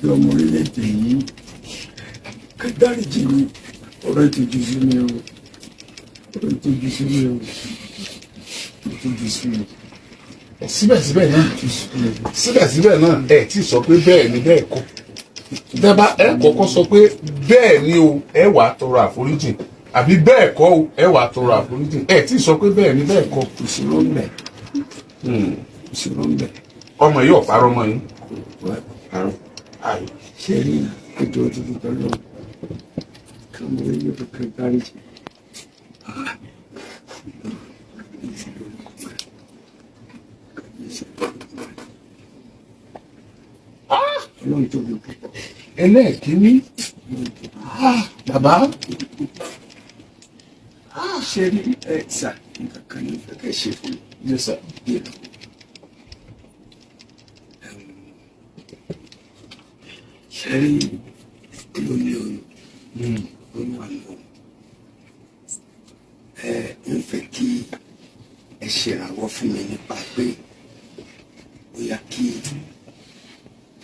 gbogbo ọmọ orílẹ̀-èdè yìí ká dáríjì mi ọ̀rọ̀ ìtọ́jú sí mi o ọ̀rọ̀ ìtọ́jú sí mi o ìtọ́jú sí mi. síbẹ̀síbẹ̀ náà ẹ ti sọ pé bẹ́ẹ̀ ni bẹ́ẹ̀ kọ́ dẹ́ba ẹ kọ́kọ́ sọ pé bẹ́ẹ̀ ni o ẹ wà á tọrọ àforíjì àbí bẹ́ẹ̀ kọ́ o ẹ wà á tọrọ àforíjì ẹ ti sọ pé bẹ́ẹ̀ ni bẹ́ẹ̀ kọ́. ìṣòro ń bẹ ìṣòro ń bẹ. ọmọ yìí ò parọ́ mọ́ yín. parọ́ ṣe rí ẹjọ́ tuntun pẹ̀lú kàmú yóò fi kàn dáríjì. Ọlọ́run tó bí púpọ̀. ẹlẹ́ẹ̀kínní bàbá ṣe rí sà nǹkan kan ní ìfẹ́ kẹ́ ṣe fún mi. yes sir. ṣe rí lóní oyún oyún àná ń fẹ́ kí ẹ ṣèrànwọ́ fún mi nípa pé bóyá kí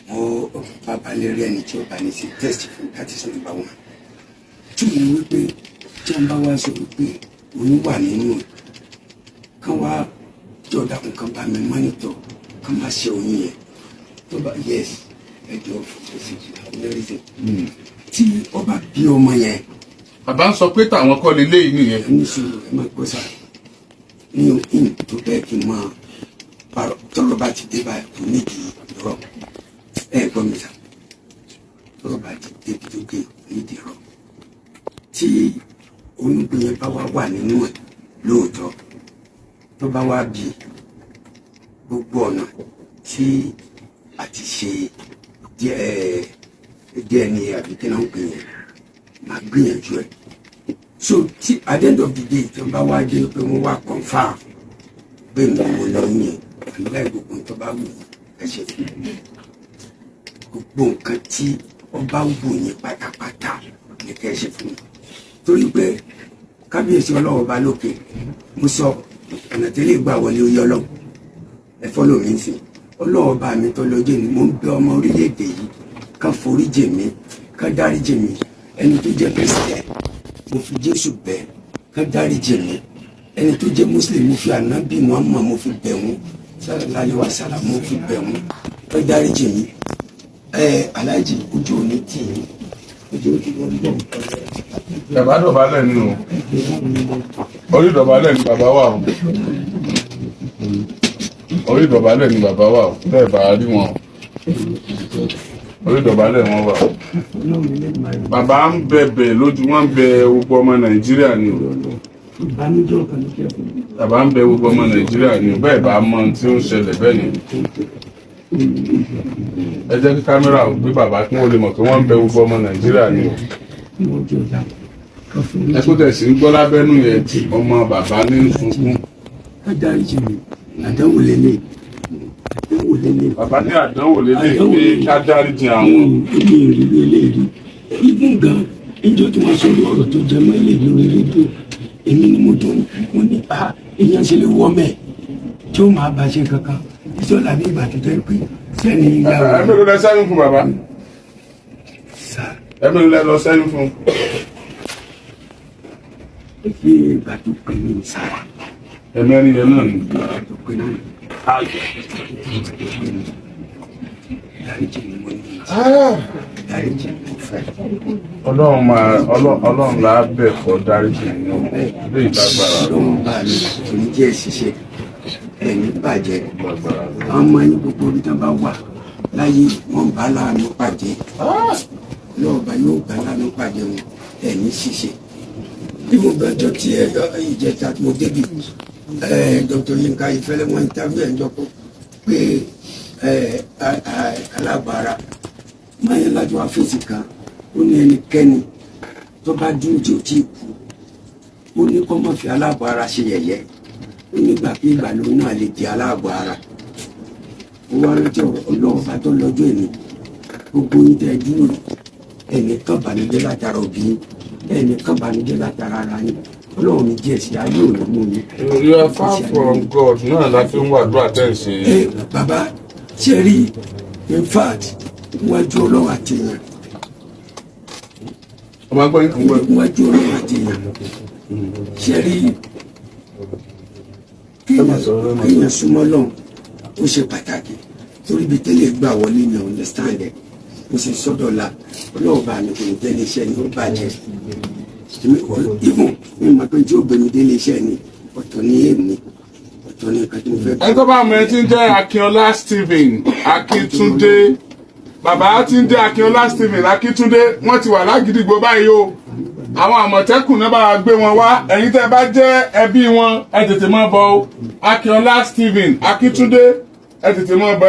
wọ́n bàbá lè rí ẹni tí ó bá ní sí test fún that is number one. two ni wípé tí wọ́n bá wá sọ wípé oyún wà nínú ẹ̀ kán wá jọ̀dá kan bá mi mọ́nítọ̀ kán má ṣe oyún yẹn tó bá yes ẹjọ́ fòsìkì ọ̀nẹ́rìsìn tí ọba bí ọmọ yẹn. bàbá ń sọ pé tàwọn kọ́ lélẹ́ yìí nìyẹn. ẹni sọ̀rọ̀ ẹ máa gbọ́ sá ní òhìn tó bẹ́ẹ̀ kí n máa parọ́ tọ́rọ̀ bá ti dé báyìí kò ní di irọ́ ẹ gbọ́ mi sá tọ́rọ̀ bá ti dé bí tó dé kò ní di irọ́ tí oyún yẹn bá wà nínú ẹ̀ lóòótọ́ tó bá wá bí gbogbo ọ̀nà tí a ti ṣe díẹ̀ ní àbí kí náà ń pè yẹn máa gbìyànjú ẹ̀ so tí at the end of the day tí wọ́n bá wá dé pé wọ́n wá confirm pé mo lọ yẹn àmì láì gbogbo tó bá wù ẹ ṣe fún mi gbogbo nǹkan tí wọ́n bá wù yín pátápátá ní kẹ́ ẹ ṣe fún mi torí pé kábíyèsí ọlọ́wọ́ bá lókè mo sọ ọ̀nà tẹ́lẹ̀ gbà wọlé oyè ọlọ́run ẹ fọ́lọ́ mi sí ọlọ́wọ́ bá mi tó lọ́jọ́ ni mo ń bẹ ọmọ orílẹ̀-èdè yìí ká foríjì mi ká dáríjì mi ẹni tó jẹ́ pẹ́sìtẹ̀ mo fi Jésù bẹ̀ ká dáríjì mi ẹni tó jẹ́ Muslim mo fi ànábì Muhammad mo fi bẹ̀ wọ́n sallallahu alaihi wasallam mo fi bẹ̀ wọ́n ká dáríjì mi aláàjì ojú òní tì í ojú òní wọn bọ̀. bàbá dọ̀bálẹ̀ ni o orí dọ̀bálẹ̀ ni bàbá wà o orí dọ̀bálẹ̀ ni bàbá wà o bẹ́ẹ̀ bá rí wọn orí dọ̀bálẹ̀ wọn wà o bàbá ń bẹ̀bẹ̀ lójú wọn ń bẹ gbogbo ọmọ Nàìjíríà ni o bàbá ń bẹ gbogbo ọmọ Nàìjíríà ni o bẹ́ẹ̀ bá mọ tí ó ń ṣẹlẹ̀ bẹ́ẹ̀ ni ẹ jẹ́ kí kámẹ́rà ò gbé bàbá kí wọ́n lè mọ̀ pé wọ́n ń bẹ gbogbo ọmọ Nàìjíríà ni o ẹ kó tẹ̀sí ń gbọ́ lábẹ́nú yẹn tí ọmọ bàbá ní sunkún. àdánwò lélẹ̀ bàbá ní àdánwò lélẹ̀ pé ká dáríjì àwọn. èmi ò rí eléyìí igun gan níjọ́ tí wọ́n sọ ọ̀rọ̀ tó jẹ mọ́ ilé lórí rédíò èmi ni mo tó mo ní èèyàn ṣe lè wọ́ mẹ́ tí ó máa bá ṣe kankan ìṣọ́lá bí ìgbà tó tẹ́ pé sẹ́ni ìgbà ẹ mélòó lẹ sẹ́yìn fún bàbá ẹ mélòó lẹ lọ sẹ́yìn fún. fi ìgbà tó pè ní sára. ẹ̀mẹ́rin yẹn náà ni. ìgbà tó pè náà dáríjì ni mo ní dáríjì ni mo fẹ́. ọlọ́run là á bẹ̀ fọ́ dáríjì ni ó lè lágbára. ọlọ́run bá mi kò ní jẹ́ ṣiṣẹ́ ẹ̀mí bàjẹ́ àwọn ọmọ yín gbogbo orí tán bá wà láyé wọ́n bá láàánú pàdé lọ́ọ̀bá yóò bá láàánú pàdé wọn ẹ̀mí ṣiṣẹ́ bí mo gbẹ́jọ́ tí ìjẹta mo débi Dr. Yinka Ìfẹ́lẹ́ wọn ìtàgbé ẹ̀jọ́ kó pé alábàárà máa yẹn lájọ àfẹ́sì kan ó ní ẹnikẹ́ni tó bá dúró tí ò tí ì kú ó ní kó má fi alábàárà ṣe yẹ̀yẹ́ ó nígbà pé ìgbà ló náà lè di alábàárà ó wá rántí ọlọ́run bá tó lọ́jọ́ èmi gbogbo yín tẹ́ dúró ẹnìkan bànújẹ́ látara òbí ẹnìkan bànújẹ́ látara ara yín ọlọ́run mi díẹ̀ sí ayé òní mú mi. you are far from God náà láti ń wàdúrà tẹ̀sí. bàbá ṣe rí in fact níwájú ọlọ́run àti èèyàn ọmọ agbọ́n níwájú ọlọ́run àti èèyàn ṣe rí kéèyàn súnmọ́ lọ́hùn ó ṣe pàtàkì torí ibi tẹ́lẹ̀ gbà wọlé ní understand ẹ̀ mo sì sọ́dọ̀ la ọlọ́run bá mi kò ní tẹ́lẹ̀ iṣẹ́ ni ó bàjẹ́ ìmọ̀ mi mọ̀ pé tí ó gbẹ̀mí délé iṣẹ́ ni ọ̀tọ̀ ní èmi ọ̀tọ̀ ní nǹkan tí mo fẹ́. ẹ tó bá mọ ẹ tí ń jẹ́ Akínọlá Stephen Akíntúndé bàbá tí ń jẹ́ Akínọlá Stephen Akíntúndé wọ́n ti wà lágídígbò báyìí o àwọn Àmọ̀tẹ́kùn náà bá gbé wọn wá ẹ̀yin tẹ́ bá jẹ́ ẹbí wọn ẹ tètè mọ́ bọ̀ o Akínọlá Stephen Akíntúndé ẹ tètè mọ́ bọ̀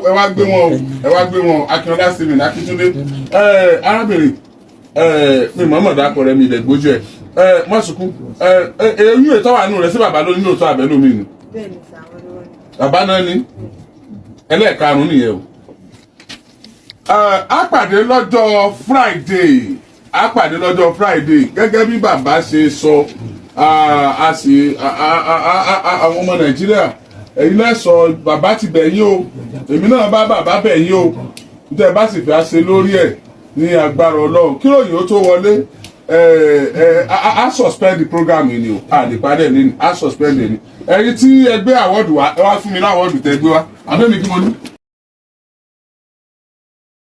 ẹ wá gbé wọn o ẹ wá gbé wọn Akínọlá Stephen Akíntúndé arábìnrin mi mọ̀ọ́mọ̀ dákọ̀ rẹ mi ilẹ̀ gbójú ẹ̀ mọ́sùkú eyín ètò wà nù rẹ̀ sí bàbá lónìí lóòótọ́ àbẹ́lómi ni bàbá náà ní ẹlẹ́ẹ̀karùn-ún nìyẹn o a pàdé lọ́jọ́ Friday gẹ́gẹ́ bí bàbá ṣe sọ a sì àwọn ọmọ Nàìjíríà èyí náà sọ bàbá ti bẹ̀yìn o èmi náà bá bàbá bẹ̀yìn o nítorí ẹ bá sì fẹ́ ṣe lórí ẹ̀ ní agbára Ọlọ́run kí lóyìn ó tó wọlé a suspend the program yìí ni o a lè padà ní a suspend ẹ̀ ní ẹ̀yin tí ẹgbẹ́ àwọ́dù wa ẹ wá fún mi láwọ́dù tẹ́ gbé wa àbẹ́mi kí mo ní.